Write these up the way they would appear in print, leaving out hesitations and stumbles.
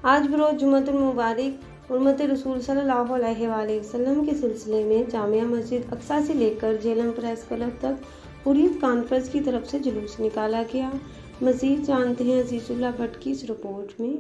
आज बरोज़ जुम्मतुल मुबारक हुर्मत रसूल सल्लल्लाहु अलैहि वसल्लम के सिलसिले में जामिया मस्जिद अक्सा से लेकर झेलम प्रेस क्लब तक हुर्रियत कॉन्फ्रेंस की तरफ से जुलूस निकाला गया। मज़ीद जानते हैं अजीजुल्लाह भट्ट की इस रिपोर्ट में।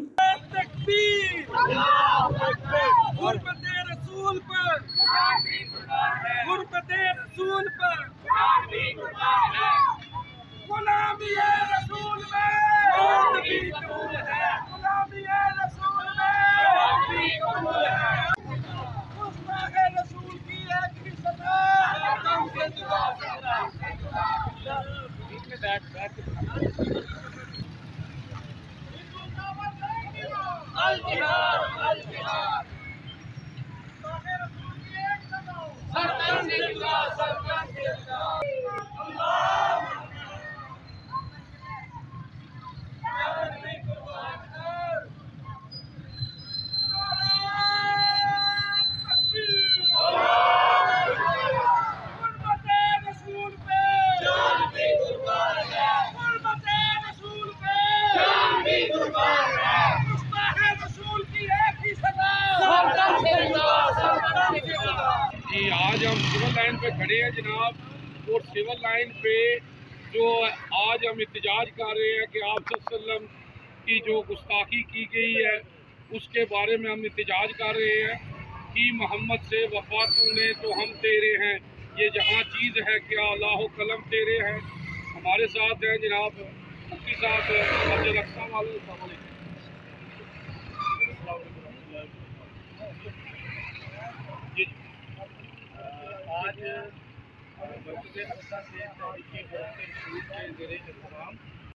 जी, आज हम सिविल लाइन पे खड़े हैं जनाब, और सिविल लाइन पे जो आज हम एहतजाज कर रहे हैं कि आप सल्लल्लाहु की जो गुस्ताखी की गई है उसके बारे में हम एहतजाज कर रहे हैं कि मोहम्मद से वफा तूने तो हम तेरे हैं, ये जहाँ चीज़ है क्या अल्लाह कलम तेरे हैं। हमारे साथ हैं जनाब मुफ्ती साहब मस्जिद अक्सा वाले। आज मस्जिद अक्सा से तहरीक-ए-वफ़द-ए-रसूल के ज़ेर-ए-इंतज़ाम